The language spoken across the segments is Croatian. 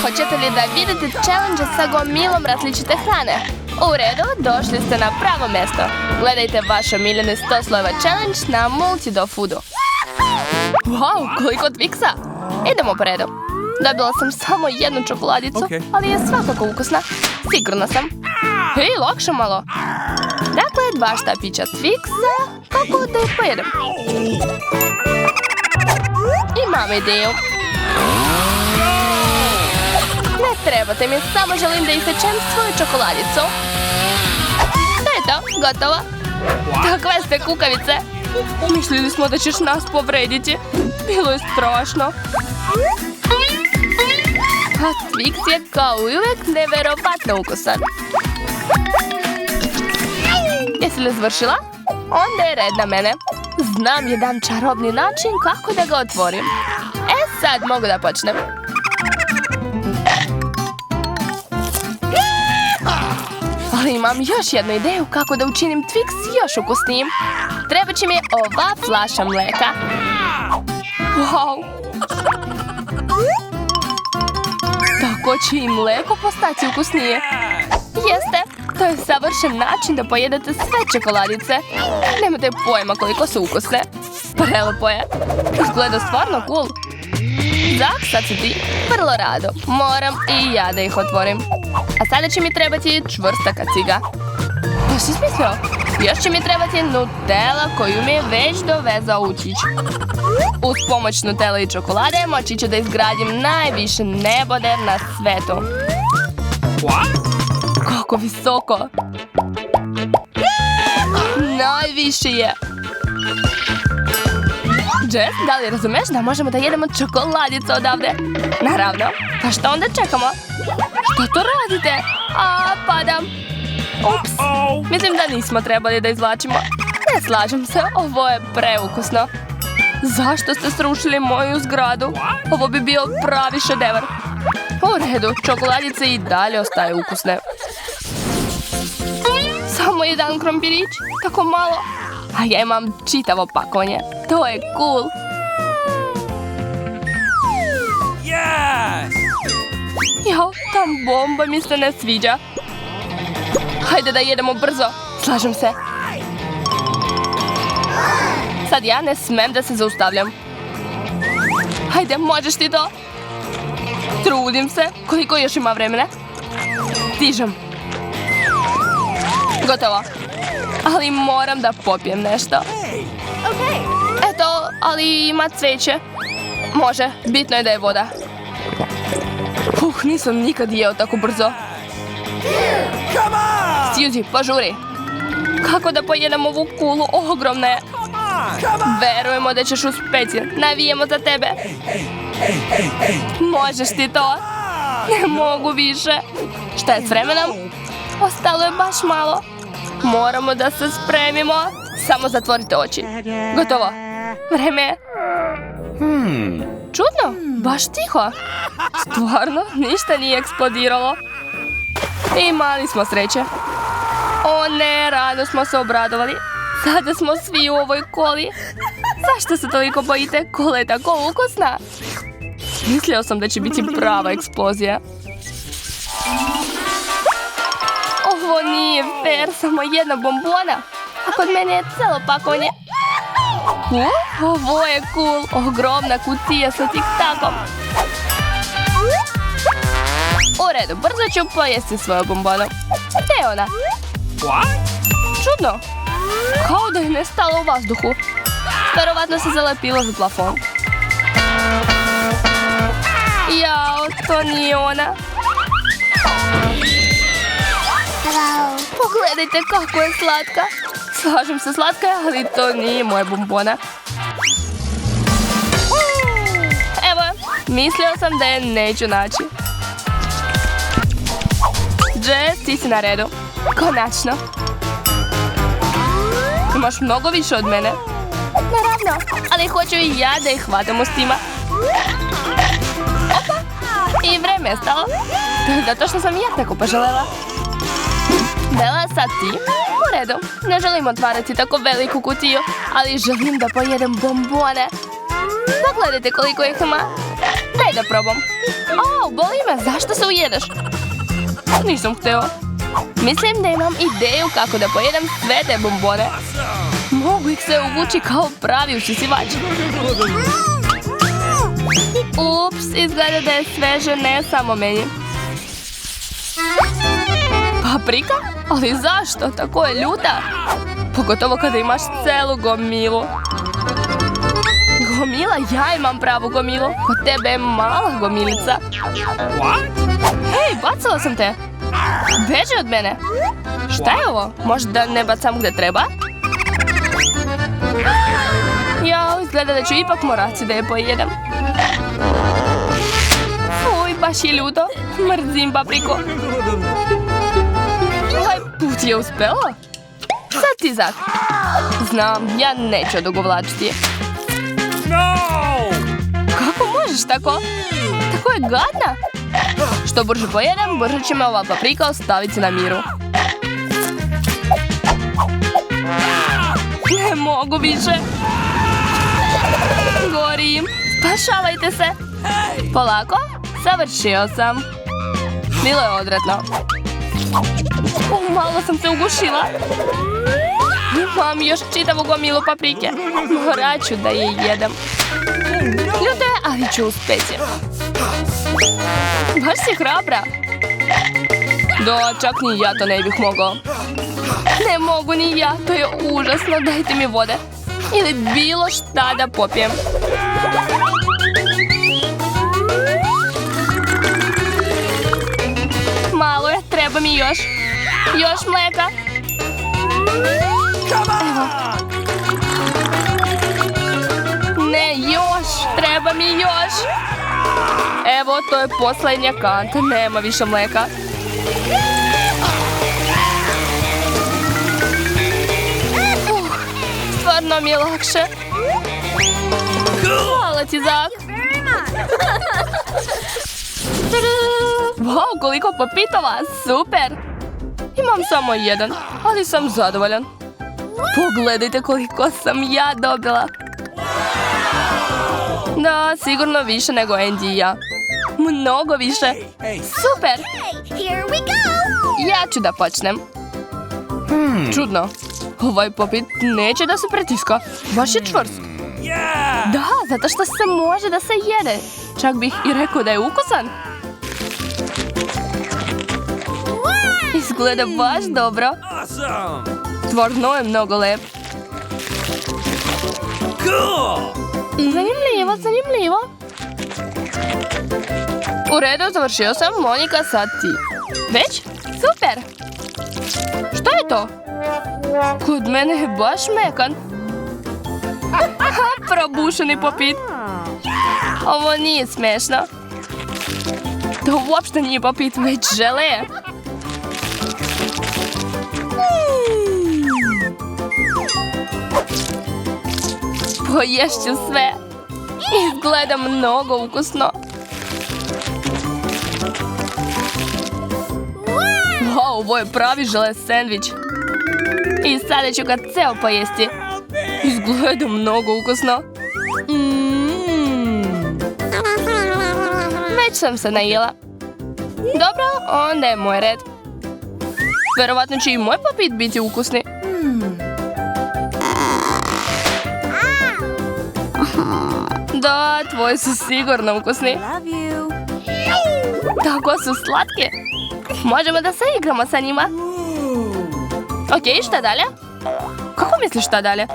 Hoćete li da vidite challenge sa gomilom različite hrane? U redu, došli ste na pravo mjesto. Gledajte vaš omiljeni 100 slojeva challenge na Multido Foodu. Wow, koliko Twiksa! Idemo po redu. Dobila sam samo jednu čokoladicu, ali je svakako ukusna. Sigurna sam. Hej, lakše malo. Dakle, 2 štapića Twiksa. Kako da ih pojedem? Imam ideju. Ne trebate mi, samo želim da isečem svoju čokoladicu. To je to, gotovo. Takve ste kukavice. Mislili smo da ćeš nas povrediti. Bilo je strašno. A Twix je kao uvijek neverovatno ukusan. Jesi li završila? Onda je red na mene. Znam jedan čarobni način kako da ga otvorim. Sad mogu da počnem. Ali imam još jednu ideju kako da učinim Twix još ukusnijim. Treba će mi ova flaša mleka. Wow! Tako će i mleko postati ukusnije. Jeste, to je savršen način da pojedete sve čokoladice. Nemate pojma koliko su ukusne. Prelepo je. Izgleda stvarno cool. Zak, sad si ti. Vrlo rado. Moram i ja da ih otvorim. A sada će mi trebati čvrsta kaciga. Pa si smislio? Još će mi trebati Nutella koju mi je već dovezao učić. Uz pomoć Nutella i čokolade moći ću da izgradim najviše neboder na svetu. Kako visoko! Najviše je! Jess, da li razumeš da možemo da jedemo čokoladicu odavde? Naravno. Pa što onda čekamo? Što to radite? Padam. Ups. Mislim da nismo trebali da izvlačimo. Ne slažem se, ovo je preukusno. Zašto ste srušili moju zgradu? Ovo bi bio pravi šedevar. U redu, čokoladice i dalje ostaju ukusne. Samo jedan krompirić, tako malo. A ja imam čitavo pakovanje. To je cool. Jo, ta bomba mi se ne sviđa. Hajde da jedemo brzo. Slažem se. Sad ja ne smem da se zaustavljam. Hajde, možeš ti to? Trudim se. Koliko još ima vremena? Stižem. Gotovo. Ali moram da popijem nešto. Eto, ali ima cveće. Može, bitno je da je voda. Nisam nikad jeo tako brzo. Suzy, požuri. Kako da pojedem ovu kulu? Ogromna je. Verujemo da ćeš uspjeti. Navijemo za tebe. Možeš ti to? Ne mogu više. Šta je s vremenom? Ostalo je baš malo. Moramo da se spremimo. Samo zatvorite oči. Gotovo. Vreme je. Čudno, baš tiho. Stvarno, ništa nije eksplodiralo. Imali smo sreće. O ne, rano smo se obradovali. Sada smo svi u ovoj koli. Zašto se toliko bojite? Kola je tako ukusna. Mislio sam da će biti prava eksplozija. Ovo nije fair, samo jedna bombona. A kod mene je celo pakovanje. Ovo je cool. Ogromna kutija sa tik-takom. U redu, brzo ću pojesti svoju bombonu. Gdje je ona? Čudno. Kao da je nestala u vazduhu. Verovatno se zalepila za plafon. Jao, to nije ona. Pogledajte kako je slatka. Slažem se, slatka je, ali to nije moja bombona. Evo, mislio sam da je neću naći. Jess, ti si na redu. Konačno. Imaš mnogo više od mene. Naravno, ali hoću i ja da ih hvatam u stima. Opa! I vreme je stalo. Zato što sam ja tako poželjela. Bella, sad ti? U redu. Ne želim otvarati tako veliku kutiju, ali želim da pojedem bombone. Pogledajte koliko ih ima. Daj da probam. O, boli me, zašto se ujedeš? Nisam hteo. Mislim da imam ideju kako da pojedem sve te bombone. Mogu ih se uvući kao pravi usisivač. Ups, izgleda da je sveže ne samo meni. Paprika? Ali zašto? Tako je ljuta. Pogotovo kada imaš celu gomilu. Gomila? Ja imam pravu gomilu. Kod tebe je mala gomilica. Hej, bacala sam te. Beži od mene. Šta je ovo? Možda ne bacam gdje treba? Ja, izgleda da ću ipak morati da je pojedem. Uj, baš je ljuto. Mrzim papriku. Ovaj put je uspelo. Sad ti Zak. Znam, ja neću odugovlačiti. Kako možeš tako? Tako je gadna. Što brže pojedem, brže će me ova paprika ostaviti na miru. Ne mogu više. Gorim. Spašavajte se. Polako. Završio sam. Bilo je odvratno. Malo sam se ugušila. Imam još čitavu gomilu paprike. Morat ću da je jedem. Ljuto je, ali ću uspjeti. Baš si hrabra. Da, čak ni ja to ne bih mogao. Ne mogu ni ja, to je užasno. Dajte mi vode. Ili bilo šta da popijem. Malo je, treba mi još. Još mleka. Evo. Ne, još. Treba mi još. Evo, to je posljednja kanta. Nema više mleka. Stvarno mi je lakše. Hvala ti, Zak. Wow, koliko popitova. Super. Imam samo jedan, ali sam zadovoljan. Pogledajte koliko sam ja dobila. Da, sigurno više nego Andy i ja. Mnogo više. Super. Ja ću da počnem. Čudno. Ovaj popit neće da se pritiska. Baš je čvrst. Da, zato što se može da se jede. Čak bih i rekao da je ukusan. Izgleda baš dobro. Stvarno je mnogo lep. Zanimljivo, zanimljivo. U redu, završio sam. Monika, sad ti. Već? Super. Što je to? Kod mene je baš mekan. Probušeni popit. Ovo nije smešno. To uopšte nije popit, već žele. Poješću sve. Izgleda mnogo ukusno. Wow, ovo je pravi žele sendvič. I sada ću ga ceo pojesti. Izgleda mnogo ukusno. Već sam se najela. Dobro, onda je moj red. Verovatno će i moj popit biti ukusni. Da, tvoji su sigurno ukusni. Tako su slatke. Možemo da se igramo sa njima. Ok, šta dalje? Kako misliš šta dalje?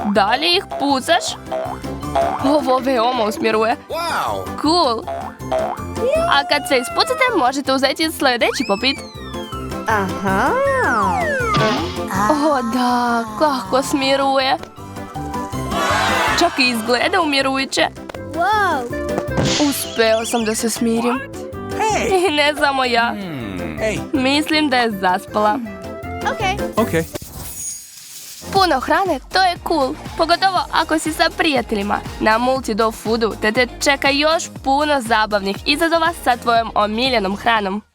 Dalje ih pucaš? Ovo veoma usmjeruje. Cool. A kad se ispucate, možete uzeti sljedeći popit. O da, kako smiruje. Čak i izgleda umirujuće. Uspeo sam da se smirim. I ne samo ja. Mislim da je zaspala. Ok. Puno hrane, to je cool. Pogotovo ako si sa prijateljima. Na Multi-Dog Foodu te čeka još puno zabavnih izazova sa tvojom omiljenom hranom.